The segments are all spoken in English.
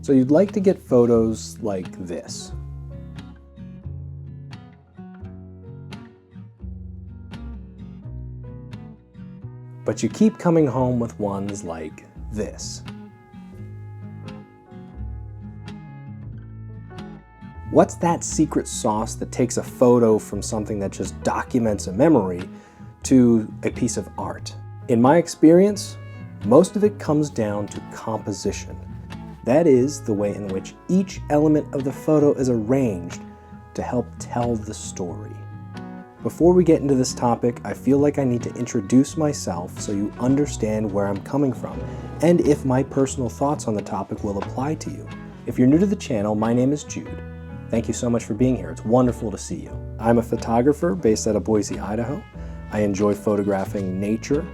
So you'd like to get photos like this. But you keep coming home with ones like this. What's that secret sauce that takes a photo from something that just documents a memory to a piece of art? In my experience, most of it comes down to composition. That is the way in which each element of the photo is arranged to help tell the story. Before we get into this topic, I feel like I need to introduce myself so you understand where I'm coming from and if my personal thoughts on the topic will apply to you. If you're new to the channel, my name is Jude. Thank you so much for being here. It's wonderful to see you. I'm a photographer based out of Boise, Idaho. I enjoy photographing nature,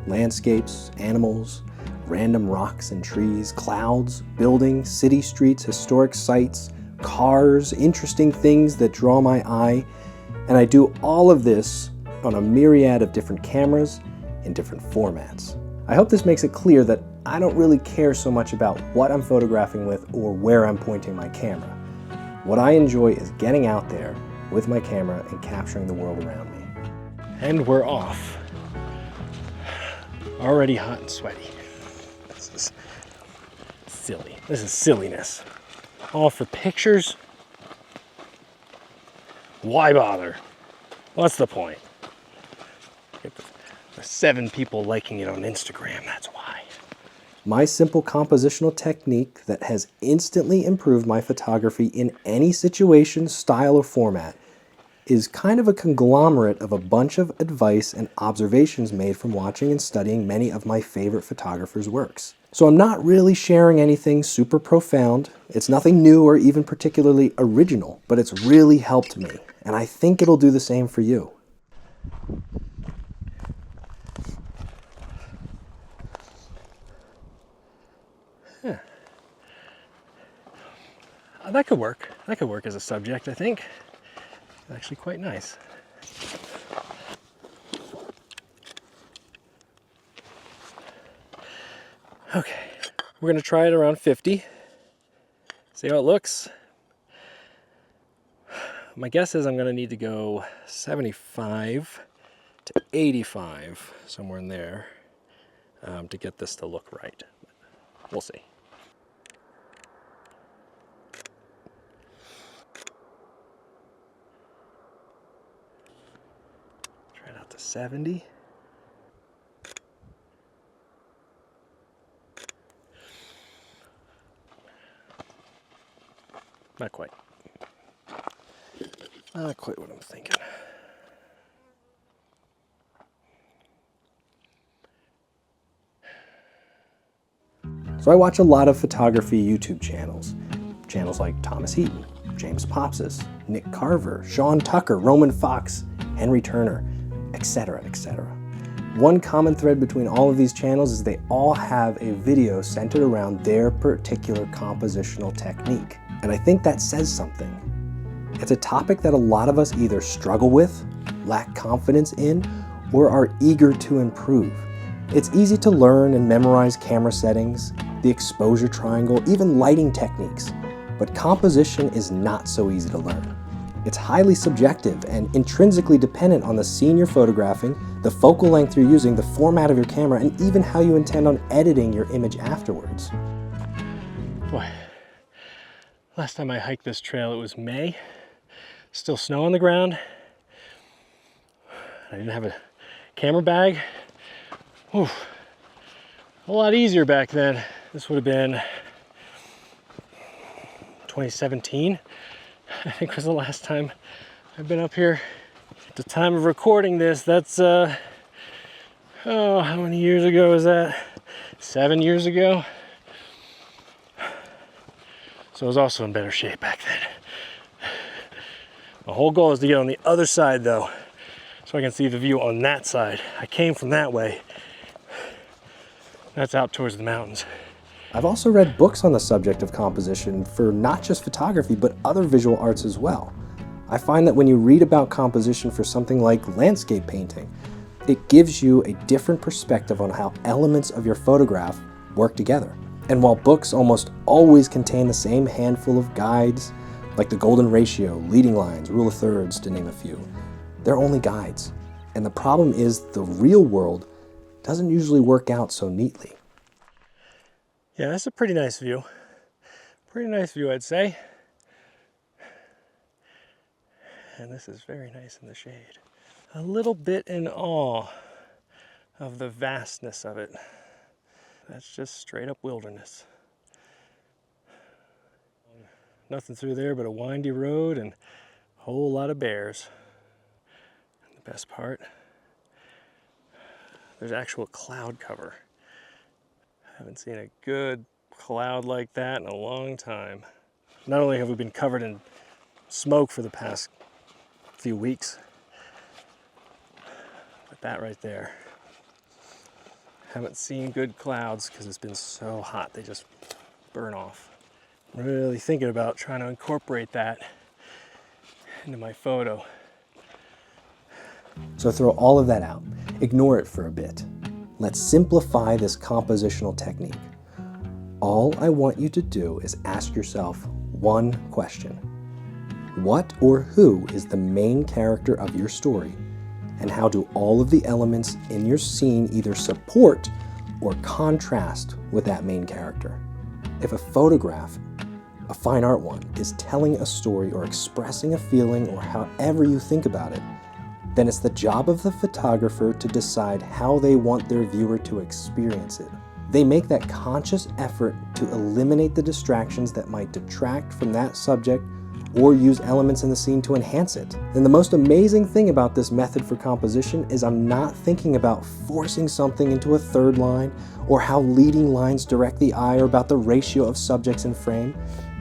landscapes, animals, random rocks and trees, clouds, buildings, city streets, historic sites, cars, interesting things that draw my eye. And I do all of this on a myriad of different cameras in different formats. I hope this makes it clear that I don't really care so much about what I'm photographing with or where I'm pointing my camera. What I enjoy is getting out there with my camera and capturing the world around me. And we're off. Already hot and sweaty. This is silly. This is silliness. All for pictures? Why bother? What's the point? Get the 7 people liking it on Instagram, that's why. My simple compositional technique that has instantly improved my photography in any situation, style, or format is kind of a conglomerate of a bunch of advice and observations made from watching and studying many of my favorite photographers' works. So I'm not really sharing anything super profound. It's nothing new or even particularly original, but it's really helped me, and I think it'll do the same for you. Yeah. That could work. That could work as a subject, I think. It's actually quite nice. Okay, we're gonna try it around 50. See how it looks. My guess is I'm gonna need to go 75 to 85, somewhere in there, to get this to look right. We'll see. Try it out to 70. Not quite. Not quite what I'm thinking. So I watch a lot of photography YouTube channels. Channels like Thomas Heaton, James Popsis, Nick Carver, Sean Tucker, Roman Fox, Henry Turner, etc., etc. One common thread between all of these channels is they all have a video centered around their particular compositional technique. And I think that says something. It's a topic that a lot of us either struggle with, lack confidence in, or are eager to improve. It's easy to learn and memorize camera settings, the exposure triangle, even lighting techniques, but composition is not so easy to learn. It's highly subjective and intrinsically dependent on the scene you're photographing, the focal length you're using, the format of your camera, and even how you intend on editing your image afterwards. Boy. Last time I hiked this trail, it was May. Still snow on the ground. I didn't have a camera bag. Whew. A lot easier back then. This would have been 2017, I think was the last time I've been up here. At the time of recording this, that's, how many years ago is that? 7 years ago. So I was also in better shape back then. My whole goal is to get on the other side though, so I can see the view on that side. I came from that way. That's out towards the mountains. I've also read books on the subject of composition for not just photography, but other visual arts as well. I find that when you read about composition for something like landscape painting, it gives you a different perspective on how elements of your photograph work together. And while books almost always contain the same handful of guides, like the golden ratio, leading lines, rule of thirds, to name a few, they're only guides. And the problem is the real world doesn't usually work out so neatly. Yeah, that's a pretty nice view. Pretty nice view, I'd say. And this is very nice in the shade. A little bit in awe of the vastness of it. That's just straight up wilderness. Nothing through there but a windy road and a whole lot of bears. And the best part, there's actual cloud cover. I haven't seen a good cloud like that in a long time. Not only have we been covered in smoke for the past few weeks, but that right there. Haven't seen good clouds because it's been so hot, they just burn off. I'm really thinking about trying to incorporate that into my photo. So throw all of that out. Ignore it for a bit. Let's simplify this compositional technique. All I want you to do is ask yourself one question. What or who is the main character of your story? And how do all of the elements in your scene either support or contrast with that main character? If a photograph, a fine art one, is telling a story or expressing a feeling or however you think about it, then it's the job of the photographer to decide how they want their viewer to experience it. They make that conscious effort to eliminate the distractions that might detract from that subject or use elements in the scene to enhance it. And the most amazing thing about this method for composition is I'm not thinking about forcing something into a third line or how leading lines direct the eye or about the ratio of subjects in frame,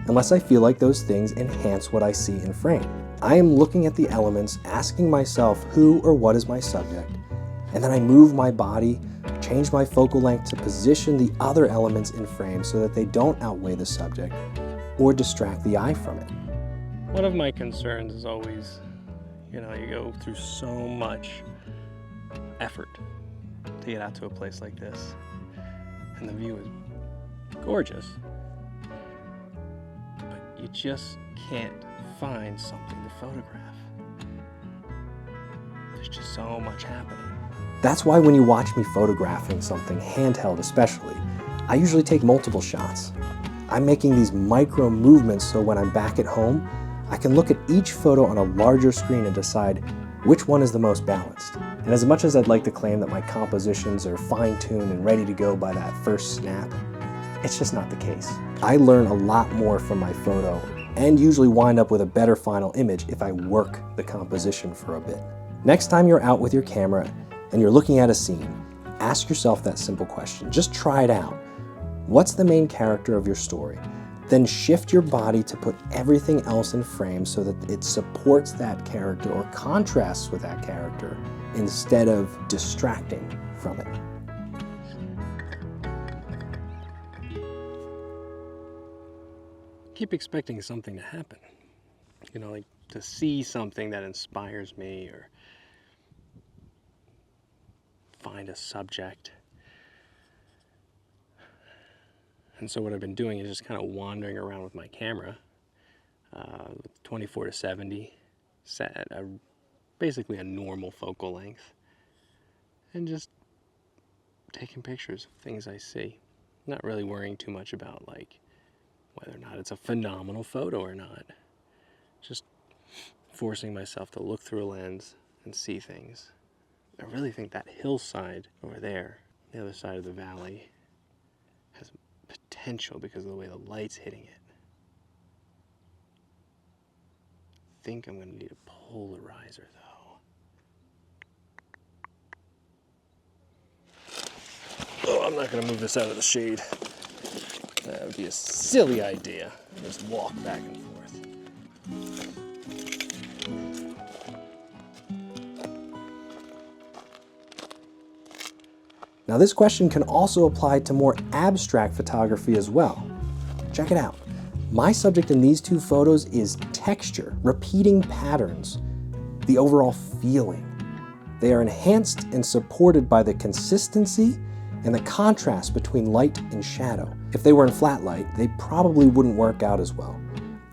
unless I feel like those things enhance what I see in frame. I am looking at the elements, asking myself who or what is my subject, and then I move my body, change my focal length to position the other elements in frame so that they don't outweigh the subject or distract the eye from it. One of my concerns is always, you go through so much effort to get out to a place like this, and the view is gorgeous, but you just can't find something to photograph. There's just so much happening. That's why when you watch me photographing something, handheld especially, I usually take multiple shots. I'm making these micro movements so when I'm back at home, I can look at each photo on a larger screen and decide which one is the most balanced. And as much as I'd like to claim that my compositions are fine-tuned and ready to go by that first snap, it's just not the case. I learn a lot more from my photo and usually wind up with a better final image if I work the composition for a bit. Next time you're out with your camera and you're looking at a scene, ask yourself that simple question. Just try it out. What's the main character of your story? Then shift your body to put everything else in frame so that it supports that character or contrasts with that character instead of distracting from it. Keep expecting something to happen. Like to see something that inspires me or find a subject. And so what I've been doing is just kind of wandering around with my camera, 24 to 70, set at basically a normal focal length, and just taking pictures of things I see. Not really worrying too much about whether or not it's a phenomenal photo or not. Just forcing myself to look through a lens and see things. I really think that hillside over there, the other side of the valley, has potential because of the way the light's hitting it. I think I'm going to need a polarizer though. Oh, I'm not going to move this out of the shade. That would be a silly idea. Just walk back and forth. Now this question can also apply to more abstract photography as well. Check it out. My subject in these two photos is texture, repeating patterns, the overall feeling. They are enhanced and supported by the consistency and the contrast between light and shadow. If they were in flat light, they probably wouldn't work out as well.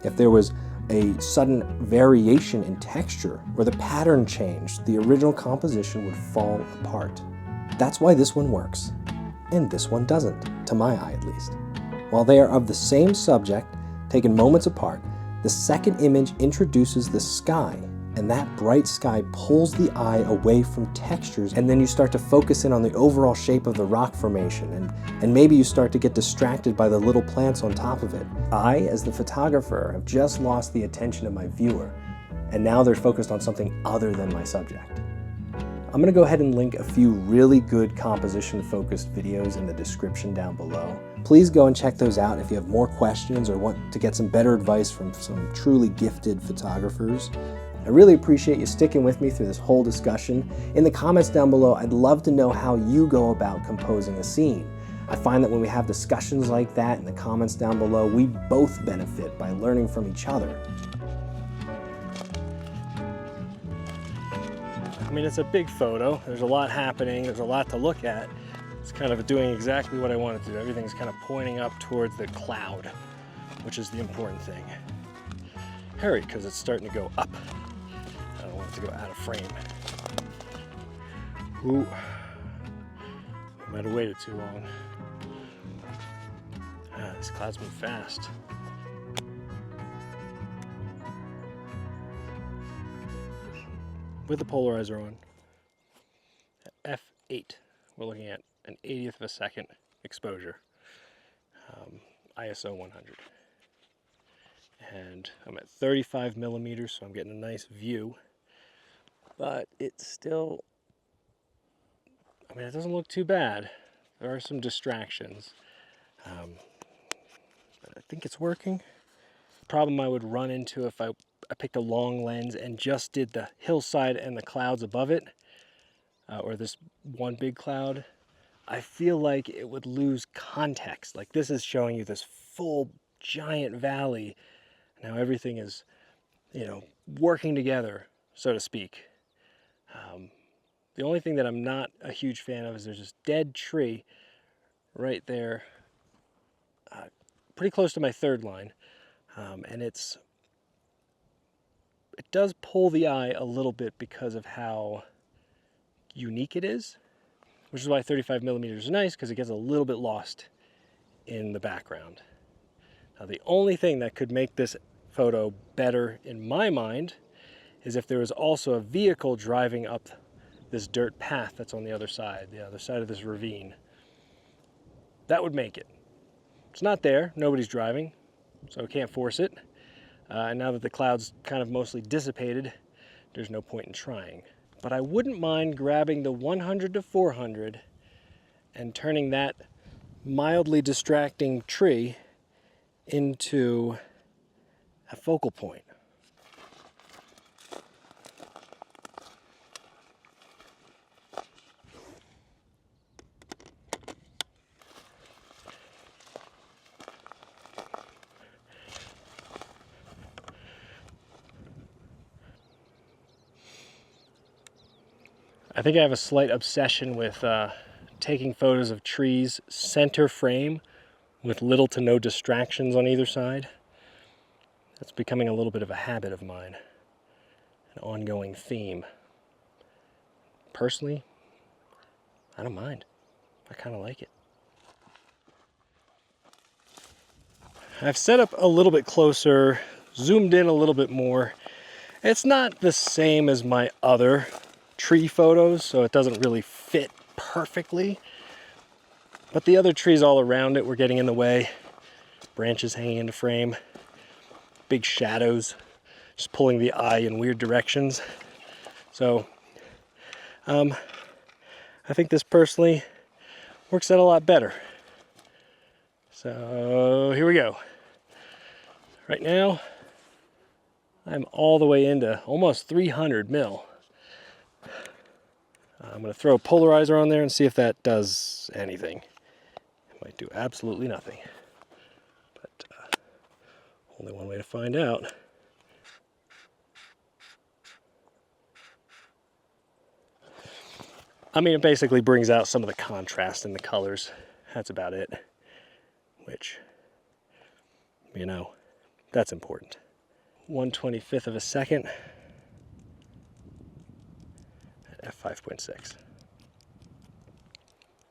If there was a sudden variation in texture or the pattern changed, the original composition would fall apart. That's why this one works, and this one doesn't, to my eye at least. While they are of the same subject, taken moments apart, the second image introduces the sky, and that bright sky pulls the eye away from textures, and then you start to focus in on the overall shape of the rock formation, and maybe you start to get distracted by the little plants on top of it. I, as the photographer, have just lost the attention of my viewer, and now they're focused on something other than my subject. I'm going to go ahead and link a few really good composition-focused videos in the description down below. Please go and check those out if you have more questions or want to get some better advice from some truly gifted photographers. I really appreciate you sticking with me through this whole discussion. In the comments down below, I'd love to know how you go about composing a scene. I find that when we have discussions like that in the comments down below, we both benefit by learning from each other. I mean, it's a big photo. There's a lot happening. There's a lot to look at. It's kind of doing exactly what I wanted to do. Everything's kind of pointing up towards the cloud, which is the important thing. Hurry, because it's starting to go up. I don't want it to go out of frame. Ooh, I might have waited too long. These clouds move fast. With the polarizer on, at f8, we're looking at an 80th of a second exposure, ISO 100. And I'm at 35 millimeters, so I'm getting a nice view, but it's still, I mean, it doesn't look too bad. There are some distractions, but I think it's working. The problem I would run into if I picked a long lens and just did the hillside and the clouds above it, or this one big cloud, I feel like it would lose context. Like, this is showing you this full giant valley. Now everything is, you know, working together, so to speak. The only thing that I'm not a huge fan of is there's this dead tree right there, pretty close to my third line, and it does pull the eye a little bit because of how unique it is, which is why 35 millimeters is nice, because it gets a little bit lost in the background. Now, the only thing that could make this photo better in my mind is if there was also a vehicle driving up this dirt path that's on the other side of this ravine. That would make it. It's not there, nobody's driving, so I can't force it. And now that the cloud's kind of mostly dissipated, there's no point in trying. But I wouldn't mind grabbing the 100 to 400 and turning that mildly distracting tree into a focal point. I think I have a slight obsession with taking photos of trees center frame with little to no distractions on either side. That's becoming a little bit of a habit of mine, an ongoing theme. Personally, I don't mind. I kind of like it. I've set up a little bit closer, zoomed in a little bit more. It's not the same as my other tree photos, so it doesn't really fit perfectly. But the other trees all around it were getting in the way. Branches hanging into frame. Big shadows just pulling the eye in weird directions. So I think this personally works out a lot better. So here we go. Right now I'm all the way into almost 300 mil. I'm going to throw a polarizer on there and see if that does anything. It might do absolutely nothing. But only one way to find out. I mean, it basically brings out some of the contrast in the colors. That's about it. Which, you know, that's important. 1/25 of a second at f5.6.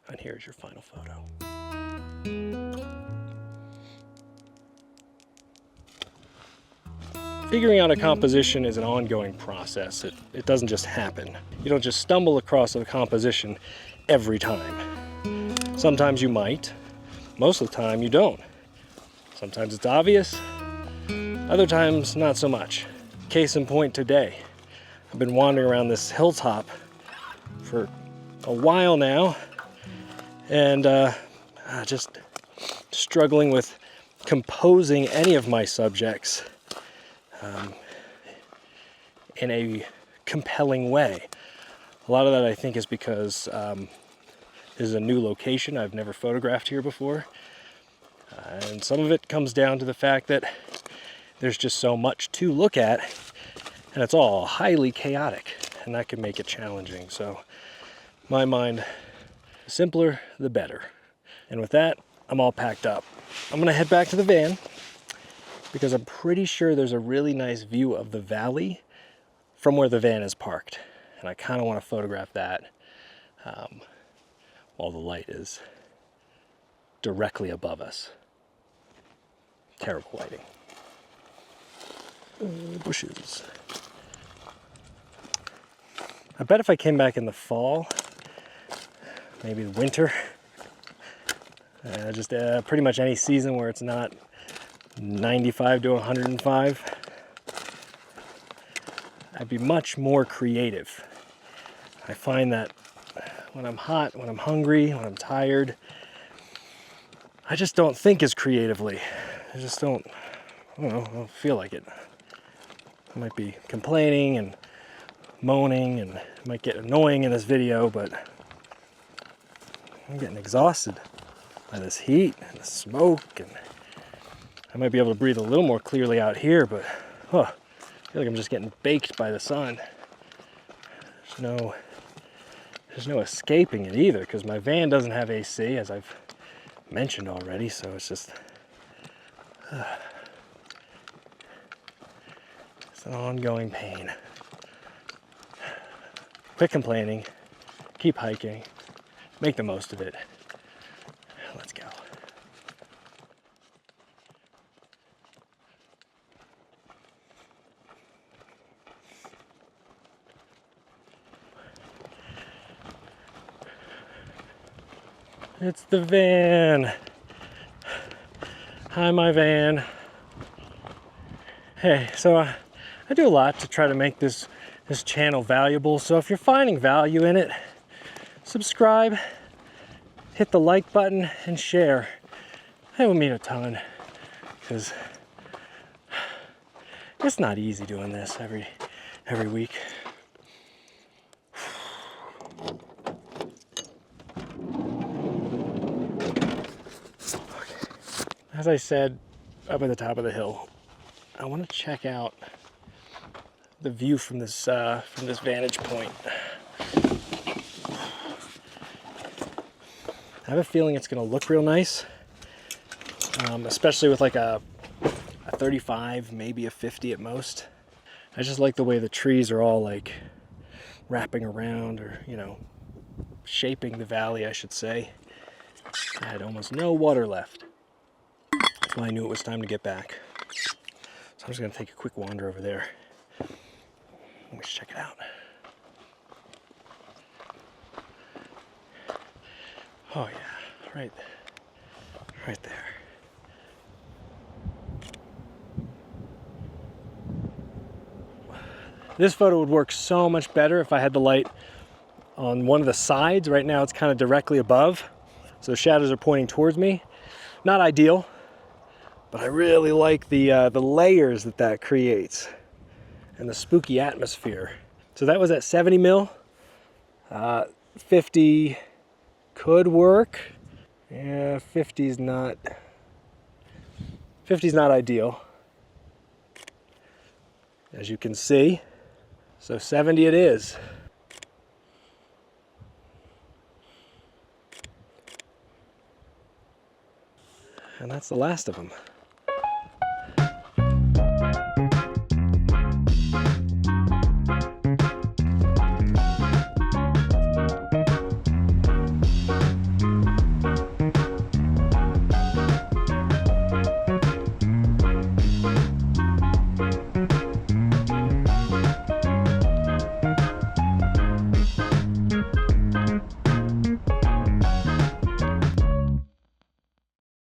And here's your final photo. Figuring out a composition is an ongoing process. It doesn't just happen. You don't just stumble across a composition every time. Sometimes you might. Most of the time you don't. Sometimes it's obvious. Other times not so much. Case in point today. I've been wandering around this hilltop for a while now and just struggling with composing any of my subjects in a compelling way. A lot of that I think is because this is a new location. I've never photographed here before. And some of it comes down to the fact that there's just so much to look at and it's all highly chaotic, and that can make it challenging. So in my mind, the simpler the better. And with that, I'm all packed up. I'm gonna head back to the van because I'm pretty sure there's a really nice view of the valley from where the van is parked. And I kind of want to photograph that while the light is directly above us. Terrible lighting. Bushes. I bet if I came back in the fall, maybe the winter, just pretty much any season where it's not 95 to 105, I'd be much more creative. I find that when I'm hot, when I'm hungry, when I'm tired, I just don't think as creatively. I just don't feel like it. I might be complaining and moaning and it might get annoying in this video, but I'm getting exhausted by this heat and the smoke, and I might be able to breathe a little more clearly out here, but I feel like I'm just getting baked by the sun. There's no escaping it either, because my van doesn't have AC, as I've mentioned already, so it's just it's an ongoing pain. Quit complaining, keep hiking, make the most of it. Let's go. It's the van. Hi, my van. Hey, so I do a lot to try to make this channel valuable. So if you're finding value in it, subscribe, hit the like button, and share. That would mean a ton, because it's not easy doing this every week. As I said, up at the top of the hill, I want to check out the view from this vantage point. I have a feeling it's going to look real nice, especially with like a 35, maybe a 50 at most. I just like the way the trees are all like wrapping around, or shaping the valley, I should say. I had almost no water left. That's why I knew it was time to get back. So I'm just going to take a quick wander over there. Let's check it out. Oh yeah, right there. This photo would work so much better if I had the light on one of the sides. Right now it's kind of directly above, so the shadows are pointing towards me. Not ideal, but I really like the layers that creates and the spooky atmosphere. So that was at 70 mil. 50 could work. Yeah, 50's not ideal, as you can see. So 70 it is. that's the last of them.